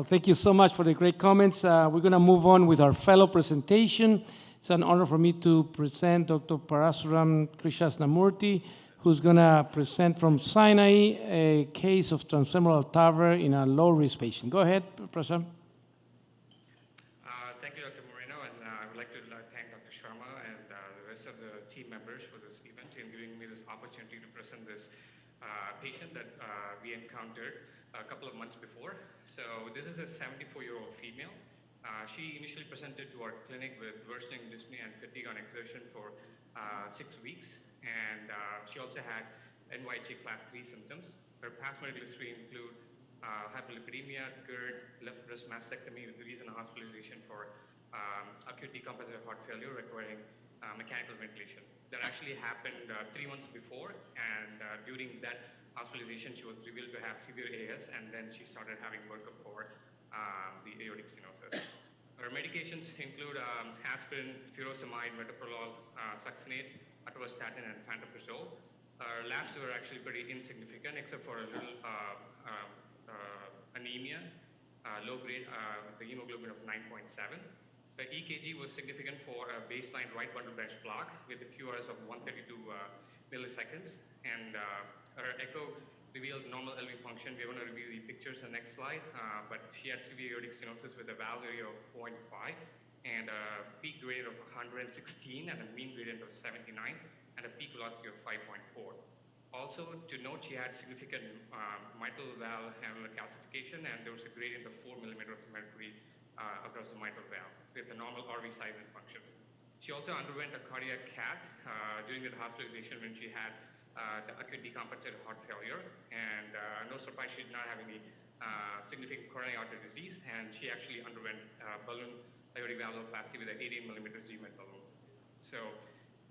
Thank you so much for the great comments. We're going to move on with our fellow presentation. It's an honor for me to present Dr. Parasuram Krishnamurthy, who's going to present from Sinai a case of transfemoral TAVR in a low-risk patient. Go ahead, Parasuram. Thank you, Dr. Moreno, and I would like to thank Dr. Sharma and the rest of the team members for this event and giving me this opportunity to present this patient that we encountered a couple of months before. So this is a 74-year-old female. She initially presented to our clinic with worsening dyspnea and fatigue on exertion for 6 weeks, and she also had NYHA class 3 symptoms. Her past medical history include hyperlipidemia, GERD, left breast mastectomy with recent hospitalization for acute decompensated heart failure requiring mechanical ventilation. That actually happened 3 months before, and during that hospitalization, she was revealed to have severe AS, and then she started having workup for the aortic stenosis. Her medications include aspirin, furosemide, metoprolol, succinate, atorvastatin, and pantoprazole. Her labs were actually pretty insignificant, except for a little anemia, low grade with a hemoglobin of 9.7. The EKG was significant for a baseline right bundle branch block with a QRS of 132 milliseconds, and her echo revealed normal LV function. We're going to review the pictures in the next slide, but she had severe aortic stenosis with a valve area of 0.5 and a peak gradient of 116 and a mean gradient of 79 and a peak velocity of 5.4. Also, to note, she had significant mitral valve annular calcification, and there was a gradient of 4 millimeters of mercury across the mitral valve with a normal RV size and function. She also underwent a cardiac cath during the hospitalization when she had the acute decompensated heart failure, and no surprise, she did not have any significant coronary artery disease, and she actually underwent balloon aortic valvuloplasty with an 18 millimeter Z-med balloon. So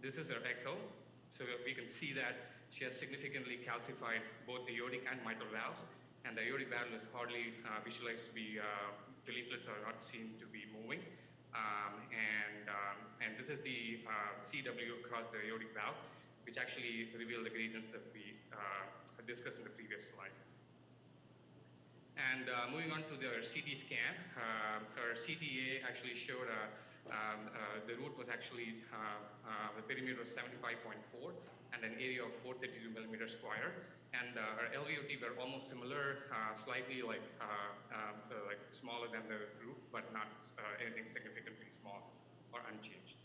this is her echo. So we can see that she has significantly calcified both the aortic and mitral valves, and the aortic valve is hardly visualized to be, the leaflets are not seen to be moving. And this is the CW across the aortic valve, which actually revealed the gradients that we discussed in the previous slide. And moving on to the CT scan, her CTA actually showed the root was actually, the perimeter was 75.4 and an area of 432 millimeters square. And our LVOT were almost similar, slightly like smaller than the group, but not anything significantly small or unchanged.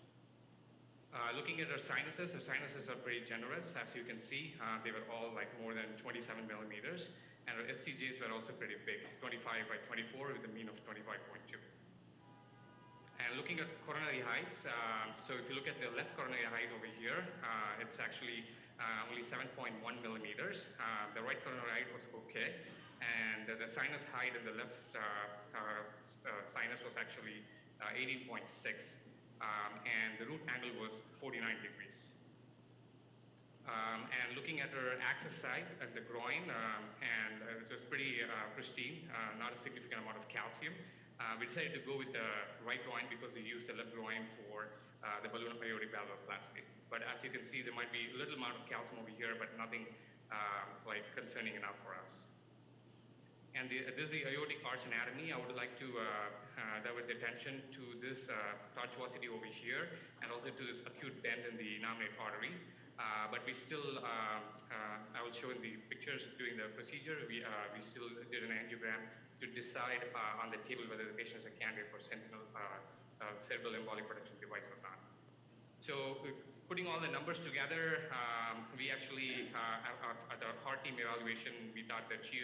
Looking at her sinuses are pretty generous. As you can see, they were all like more than 27 millimeters. And her STJs were also pretty big, 25 by 24 with a mean of 25.2. And looking at coronary heights, so if you look at the left coronary height over here, it's actually only 7.1 millimeters. The right coronary height was okay. And the sinus height in the left sinus was actually 18.6. And the root angle was 49 degrees. And looking at her access site at the groin, and it was pretty pristine, not a significant amount of calcium. We decided to go with the right groin because we used the left groin for the balloon aortic valvuloplasty. But as you can see, there might be a little amount of calcium over here, but nothing like concerning enough for us. And this is the aortic arch anatomy. I would like to divert the attention to this tortuosity over here, and also to this acute bend in the nominate artery. But we still, I will show in the pictures during the procedure, we still did an angiogram to decide on the table whether the patient is a candidate for sentinel cerebral embolic protection device or not. So putting all the numbers together, we actually, at our heart team evaluation, we thought that she,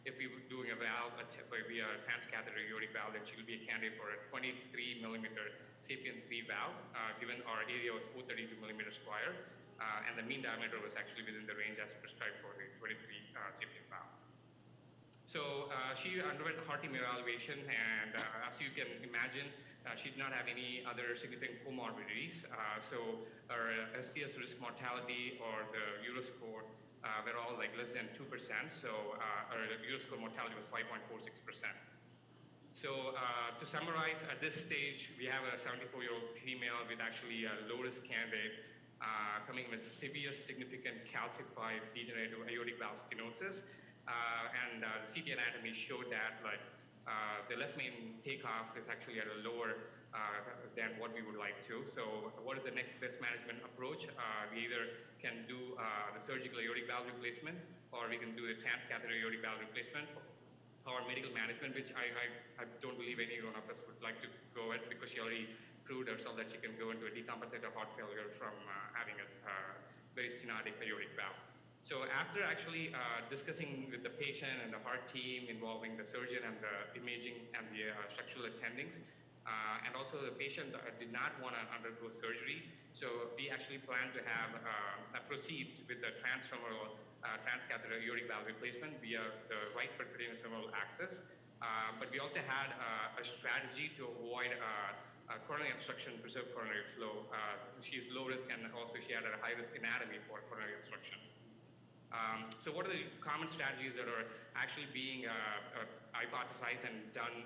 if we were doing a valve, via transcatheter aortic valve, then she would be a candidate for a 23 millimeter SAPIEN 3 valve, given our area was 432 millimeters square, and the mean diameter was actually within the range as prescribed for the 23 SAPIEN valve. So she underwent a heart team evaluation, and as you can imagine, she did not have any other significant comorbidities. So her STS risk mortality or the Euroscore were all like less than 2%. So our Euroscore mortality was 5.46%. So to summarize, at this stage, we have a 74-year-old female with actually a low-risk candidate coming with severe, significant calcified degenerative aortic valve stenosis. And the CT anatomy showed that like the left main takeoff is actually at a lower than what we would like to. So what is the next best management approach? We either can do the surgical aortic valve replacement, or we can do the transcatheter aortic valve replacement, or medical management, which I don't believe any one of us would like to go at, because she already proved herself that she can go into a decompensated heart failure from having a very stenotic aortic valve. So after actually discussing with the patient and the heart team involving the surgeon and the imaging and the structural attendings, and also the patient did not want to undergo surgery, so we actually plan to have proceed with the transfemoral transcatheter aortic valve replacement via the right percutaneous femoral access. But we also had a strategy to avoid coronary obstruction, preserve coronary flow. She's low risk, and also she had a high risk anatomy for coronary obstruction. So what are the common strategies that are actually being hypothesized and done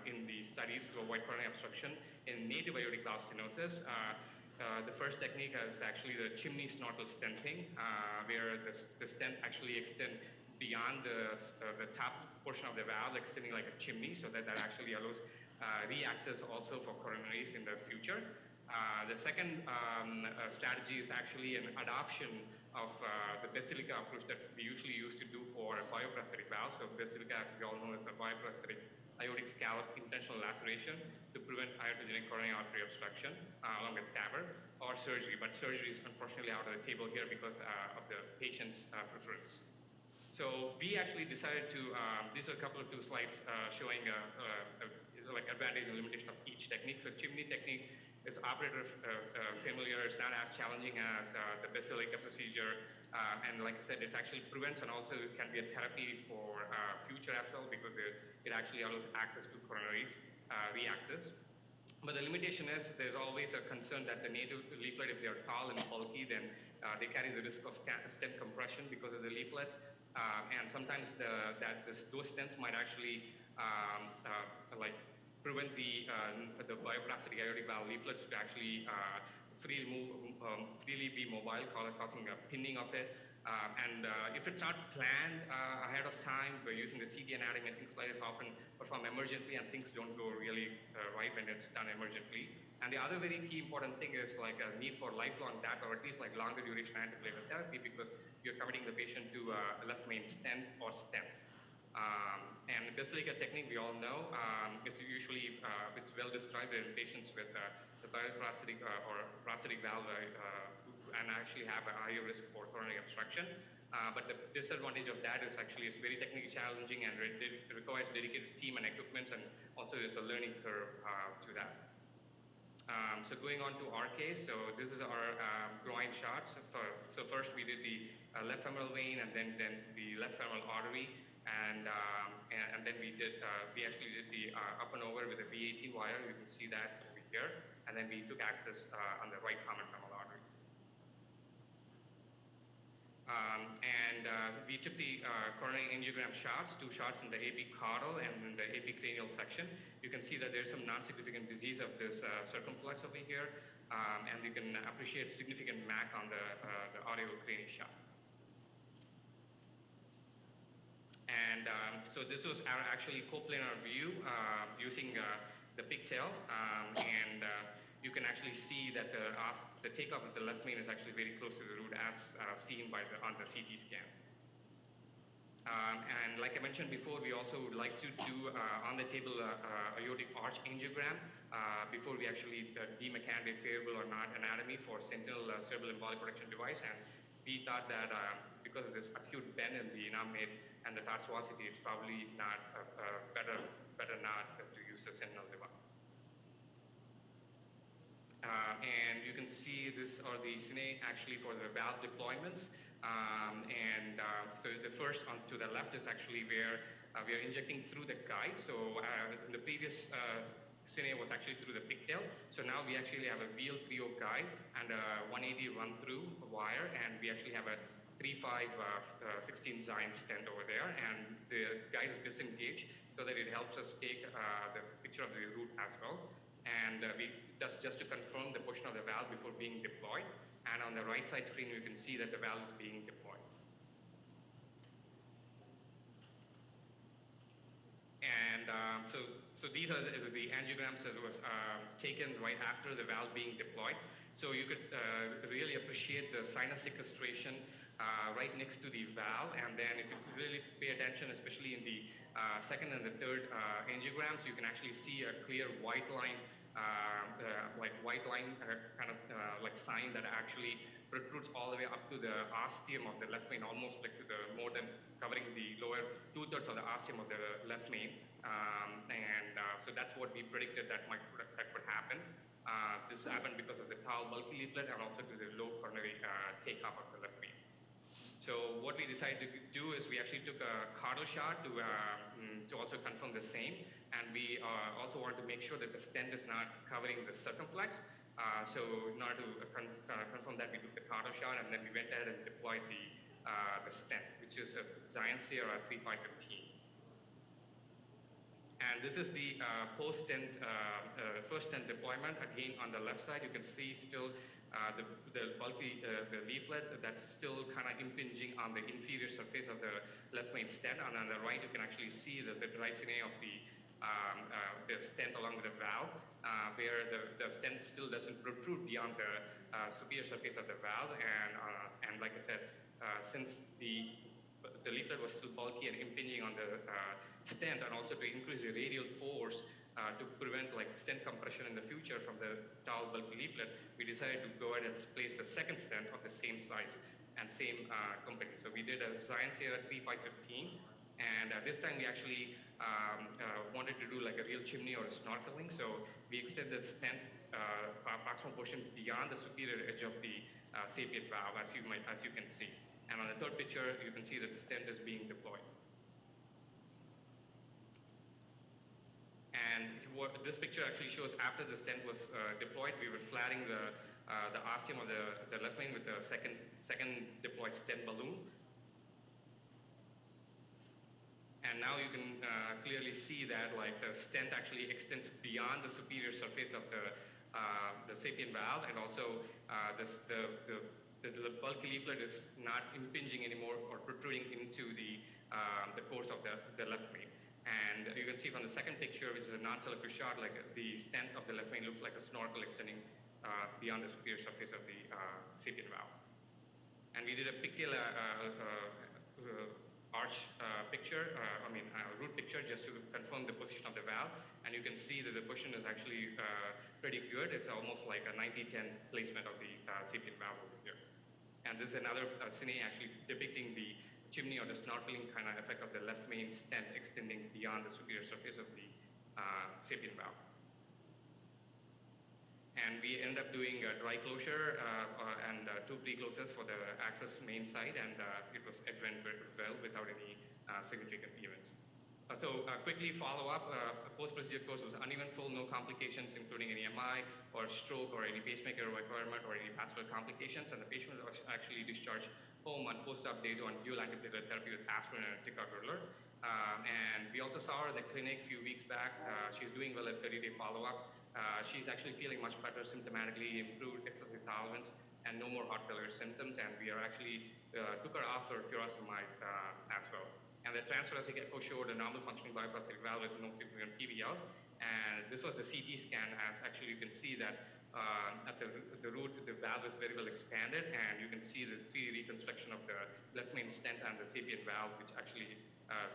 in the studies to avoid coronary obstruction in native aortic valve stenosis? The first technique is actually the CHIMNEY snorkel stenting, where the stent actually extends beyond the top portion of the valve, extending like a chimney, so that actually allows re-access also for coronaries in the future. The second strategy is actually an adoption of the basilica approach that we usually used to do for bioprosthetic valves. So basilica, as we all know, is a bioprosthetic aortic scallop intentional laceration to prevent iatrogenic coronary artery obstruction along with TAVR, or surgery. But surgery is unfortunately out of the table here because of the patient's preference. So we actually decided to, these are a couple of two slides showing like advantage and limitation of each technique. So CHIMNEY technique is operator familiar. It's not as challenging as the basilica procedure. And like I said, it actually prevents and also can be a therapy for future as well, because it actually allows access to coronaries, re-access. But the limitation is there's always a concern that the native leaflet, if they are tall and bulky, then they carry the risk of stent compression because of the leaflets. And sometimes those stents might actually like prevent the bioplastic aortic valve leaflets to actually freely be mobile, causing a pinning of it. And if it's not planned ahead of time, we're using the CT anatomy and things like that, often perform emergently, and things don't go really right when it's done emergently. And the other very key important thing is like a need for lifelong data, or at least like longer duration antiplatelet therapy, because you're committing the patient to a left main stent or stents. And the basilica technique, we all know, is usually it's well described in patients with the bioprosthetic or prosthetic valve and actually have a higher risk for coronary obstruction. But the disadvantage of that is actually it's very technically challenging, and it requires dedicated team and equipment, and also there's a learning curve to that. So going on to our case, so this is our groin shots. So first we did the left femoral vein, and then the left femoral artery, and then we actually did the up and over with a V18 wire. You can see that over here, and then we took access on the right common femoral artery. We took the coronary angiogram shots, 2 shots in the epicaudal and in the epicranial section. You can see that there's some non-significant disease of this circumflex over here, and you can appreciate significant MAC on the audiocranial shot. And so this was our actually coplanar view using the pigtail, and you can actually see that the takeoff of the left main is actually very close to the root, as seen on the CT scan. And like I mentioned before, we also would like to do on the table aortic arch angiogram before we actually deem a candidate favorable or not anatomy for sentinel cerebral embolic protection device. And we thought that because of this acute bend in the innominate and the tortuosity, it's probably not better not to use a sentinel device. And you can see this are the cine actually for the valve deployments. So the first on to the left is actually where we are injecting through the guide. So the previous cine was actually through the pigtail. So now we actually have a VL30 guide and a 180 run through wire, and we actually have a 3.5 16 Zine stent over there, and the guide is disengaged so that it helps us take the picture of the root as well. And that's just to confirm the position of the valve before being deployed. And on the right side screen, you can see that the valve is being deployed. And So these are the angiograms that was taken right after the valve being deployed. So you could really appreciate the sinus sequestration right next to the valve. And then if you really pay attention, especially in the second and the third angiograms, you can actually see a clear white line, like sign that actually protrudes all the way up to the ostium of the left main, almost like to the more than covering the lower 2/3 of the ostium of the left main. So that's what we predicted that would happen. This happened because of the tall bulky leaflet and also to the low coronary takeoff of the left main. So what we decided to do is we actually took a cardo shot to also confirm the same, and we also wanted to make sure that the stent is not covering the circumflex. So in order to confirm that, we took the cardo shot, and then we went ahead and deployed the stent, which is a Zion Sierra 3515. And this is the post-stent, first stent deployment. Again, on the left side, you can see still the bulky the leaflet that's still kind of impinging on the inferior surface of the left main stent. And on the right, you can actually see the drysine of the stent along with the valve, where the stent still doesn't protrude beyond the superior surface of the valve. And like I said, since the leaflet was still bulky and impinging on the stent, and also to increase the radial force to prevent like stent compression in the future from the tall bulky leaflet, we decided to go ahead and place the second stent of the same size and same company. So we did a Zion Sierra 3515, and this time we actually wanted to do like a real chimney or a snorkeling. So we extended the stent proximal portion beyond the superior edge of the sapient valve, as you can see. And on the third picture, you can see that the stent is being deployed. And this picture actually shows after the stent was deployed, we were flattening the ostium of the left main with the second deployed stent balloon. And now you can clearly see that like the stent actually extends beyond the superior surface of the sapient valve, and also the bulky leaflet is not impinging anymore or protruding into the course of the left main. And you can see from the second picture, which is a non-selective shot, like the stent of the left main looks like a snorkel extending beyond the superior surface of the sapient valve. And we did a pigtail arch picture, root picture, just to confirm the position of the valve. And you can see that the position is actually pretty good. It's almost like a 90-10 placement of the sapient valve over here. And this is another cine actually depicting the chimney or the snorkeling kind of effect of the left main stent extending beyond the superior surface of the sapient valve. And we ended up doing a dry closure and 2 pre-closes for the access main side, and it went very well without any significant events. Quickly follow up, post-procedure course was uneventful, no complications including any MI or stroke or any pacemaker requirement or any vascular complications, and the patient was actually discharged home on post-op day 2 on dual antiplatelet therapy with aspirin and ticagrelor. And we also saw her in the clinic a few weeks back. She's doing well at 30-day follow-up. She's actually feeling much better symptomatically, improved exercise tolerance, and no more heart failure symptoms. And we are actually took her off her furosemide as well. And the Transthoracic Echo showed a normal functioning biparasitic valve with no significant PVL. And this was a CT scan, as actually you can see that at the root, the valve is very well expanded, and you can see the 3D reconstruction of the left main stent and the sapient valve, which actually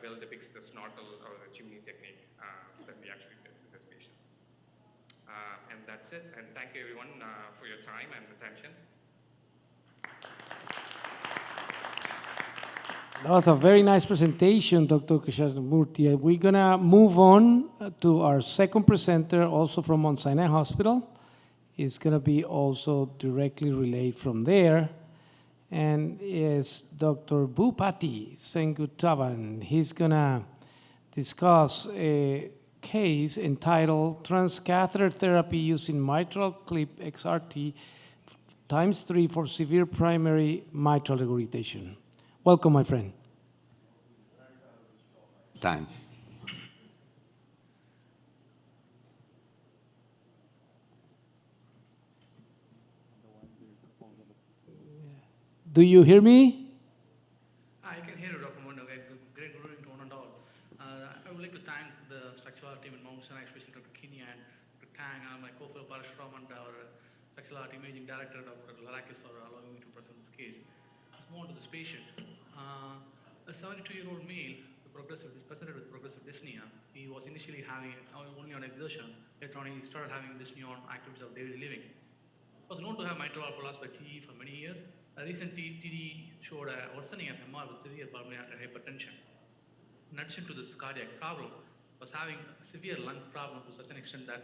well depicts the snorkel or the chimney technique that we actually did with this patient. And that's it. And thank you everyone for your time and attention. That was a very nice presentation, Dr. Krishnamurthy. We're going to move on to our second presenter, also from Mount Sinai Hospital. It's going to be also directly relayed from there, and is Dr. Bhupati Sengutavan. He's going to discuss a case entitled Transcatheter Therapy Using Mitral Clip XRT ×3 for Severe Primary Mitral Regurgitation. Welcome, my friend. Time. Do you hear me? I can hear you, Dr. Mondo. Great guru in tone and all. I would like to thank the structural team in Mount Sinai, especially Dr. Kinney and Dr. Tang, and my co-fellow Parashuram and our structural art imaging director, Dr. Larakis, for allowing me to present this case. Let's move on to this patient. A 72-year-old male is presented with progressive dyspnea. He was initially having only on exertion. Later on, he started having dyspnea on activities of daily living. He was known to have mitral valve collapse by TE for many years. A recent TD showed a worsening of MR with severe pulmonary arterial hypertension. In addition to this cardiac problem, was having a severe lung problem to such an extent that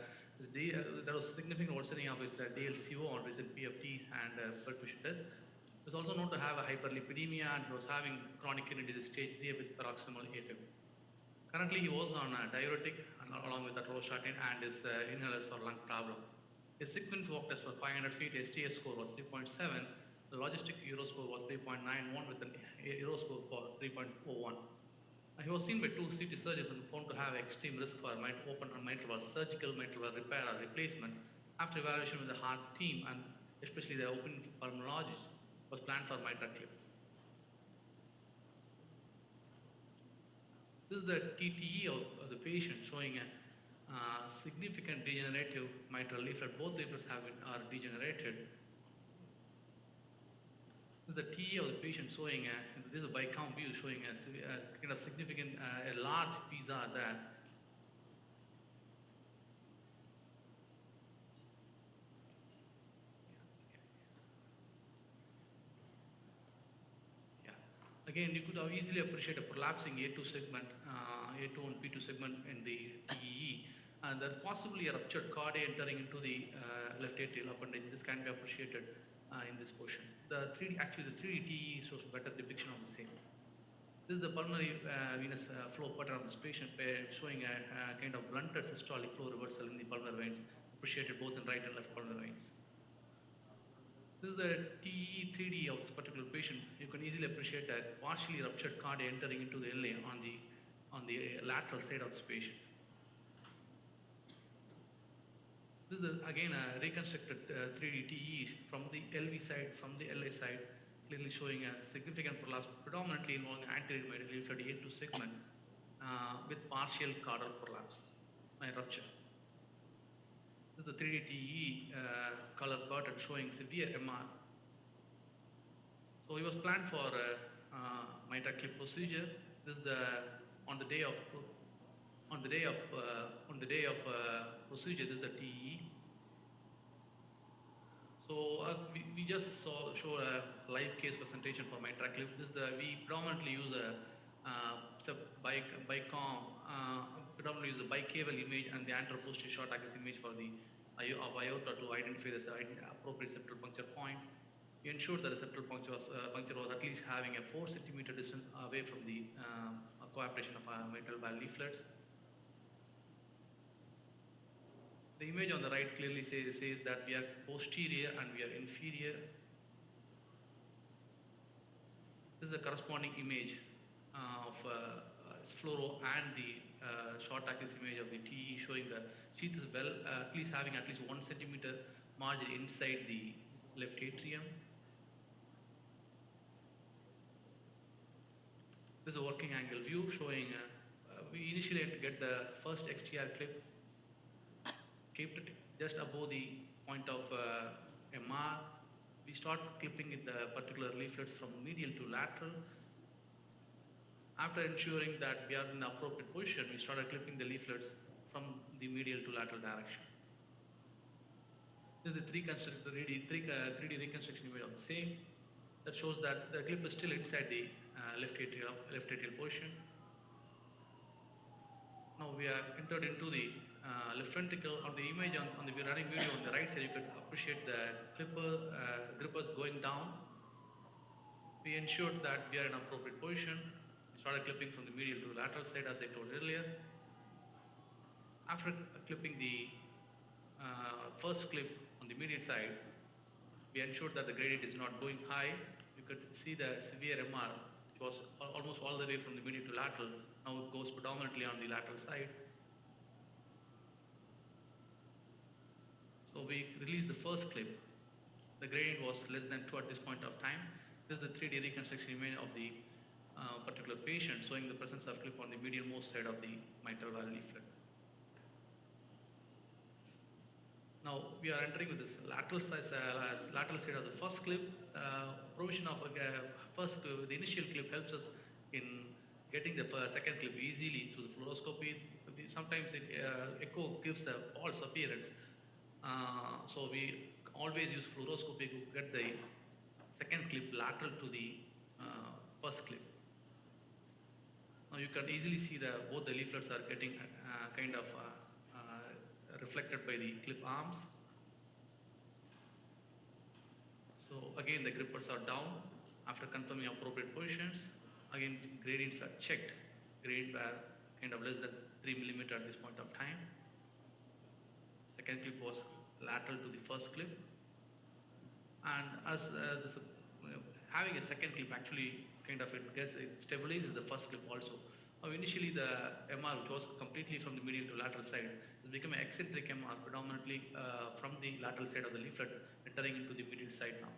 there was significant worsening of his DLCO on recent PFTs and perfusion tests. He was also known to have a hyperlipidemia, and he was having chronic kidney disease stage 3 with paroxysmal AFib. Currently, he was on a diuretic along with atorvastatin and his inhalers for lung problem. His 6-minute walk test for 500 feet, STS score was 3.7. The logistic Euro score was 3.91 with an Euro score for 3.01. He was seen by 2 CT surgeons and found to have extreme risk for open and mitral valve surgical mitral valve repair or replacement. After evaluation with the heart team and especially the open pulmonologist, was planned for mitral clip. This is the TTE of the patient showing a significant degenerative mitral leaflet. Both leaflets are degenerated. This is the TE of the patient showing this is a bicom view showing a kind of significant, a large PISA there. Again, you could have easily appreciate a prolapsing A2 segment, A2 and P2 segment in the TEE. And there's possibly a ruptured cardia entering into the left atrial appendage. This can be appreciated in this portion. The 3D TEE shows better depiction of the same. This is the pulmonary venous flow pattern of this patient showing a kind of blunted systolic flow reversal in the pulmonary veins, appreciated both in right and left pulmonary veins. This is the TE 3D of this particular patient. You can easily appreciate a partially ruptured cardia entering into the LA on the lateral side of this patient. This is again a reconstructed 3D TE from the LV side, from the LA side, clearly showing a significant prolapse, predominantly involving anterior medial leaflet A2 segment with partial caudal prolapse and rupture. This is the 3D TE color pattern showing severe MR. So he was planned for mitral clip procedure. This is on the day of procedure. This is the TE. So we just show a live case presentation for mitral clip. We predominantly use a predominantly use the bicaval image and the anteroposterior short axis image for the aorta to identify the appropriate septal puncture point. We ensured that the septal puncture was at least having a 4 centimeter distance away from the coaptation of mitral valve leaflets. The image on the right clearly says that we are posterior and we are inferior. This is the corresponding image of fluoro and the short axis image of the TE showing the sheath is at least having at least 1 centimeter margin inside the left atrium. This is a working angle view showing we initially had to get the first XTR clip, kept it just above the point of MR. We start clipping the particular leaflets from medial to lateral. After ensuring that we are in the appropriate position, we started clipping the leaflets from the medial to lateral direction. This is the 3D reconstruction image of the same. That shows that the clip is still inside the left atrial portion. Now we are entered into the left ventricle. On the image on the running video on the right side, you could appreciate the grippers going down. We ensured that we are in appropriate position. Started clipping from the medial to lateral side as I told earlier. After clipping the first clip on the medial side, we ensured that the gradient is not going high. You could see the severe MR, which was almost all the way from the medial to lateral. Now it goes predominantly on the lateral side. So we released the first clip. The gradient was less than 2 at this point of time. This is the 3D reconstruction image of the particular patient, showing the presence of clip on the medial most side of the mitral valve leaflet. Now we are entering with this lateral side of the first clip. Provision of the initial clip helps us in getting the second clip easily through the fluoroscopy. Sometimes echo gives a false appearance, so we always use fluoroscopy to get the second clip lateral to the first clip. Now you can easily see that both the leaflets are getting kind of reflected by the clip arms. So again, the grippers are down after confirming appropriate positions. Again, gradients are checked. Gradient were kind of less than 3 mm at this point of time. Second clip was lateral to the first clip. And as having a second clip actually kind of it stabilizes the first clip also. Now initially the MR, which was completely from the medial to lateral side, has become an eccentric MR, predominantly from the lateral side of the leaflet entering into the medial side now.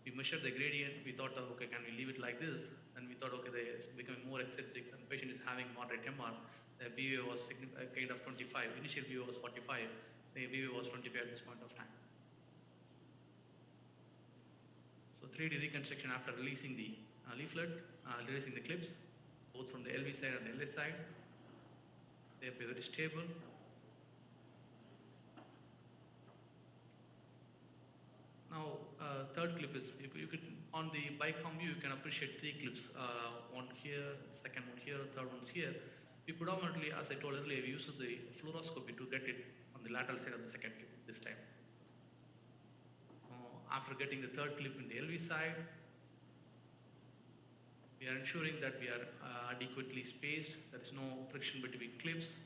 We measured the gradient, we thought, okay, can we leave it like this? And we thought, okay, it's becoming more eccentric and the patient is having moderate MR. The VA was kind of 25, initial VA was 45, the VA was 25 at this point of time. So 3D reconstruction after releasing the leaflet, releasing the clips, both from the LV side and the LS side. They appear very stable. Now, third clip is, you could, on the bicom view, you can appreciate 3 clips. One here, second one here, third one's here. We predominantly, as I told earlier, we use the fluoroscopy to get it on the lateral side of the second clip this time. After getting the third clip in the LV side, we are ensuring that we are adequately spaced. There is no friction between clips.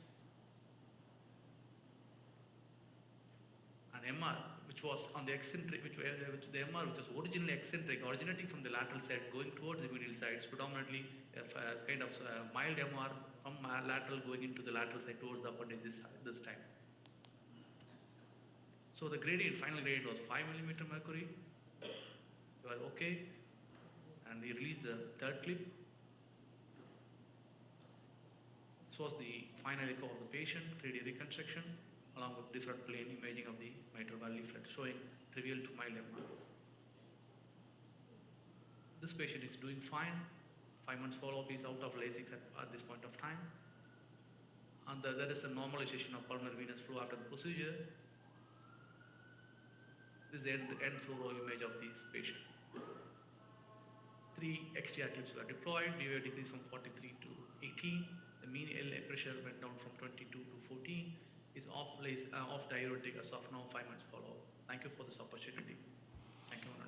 An MR, which was on the eccentric, the MR which was originally eccentric, originating from the lateral side, going towards the medial side, is predominantly a kind of mild MR from lateral going into the lateral side towards the appendage this time. So the gradient, final gradient was 5 mm mercury. You are okay. And we released the third clip. This was the final echo of the patient, 3D reconstruction, along with different plane imaging of the mitral valve leaflet, showing trivial to mild MR. This patient is doing fine. 5 months follow-up is out of LASIK at this point of time. And there is a normalization of pulmonary venous flow after the procedure. This is the end fluoro image of this patient. 3 XTR clips were deployed. DVA decreased from 43 to 18. The mean LA pressure went down from 22 to 14. Is off diuretic as of now, 5 months follow-up. Thank you for this opportunity. Thank you.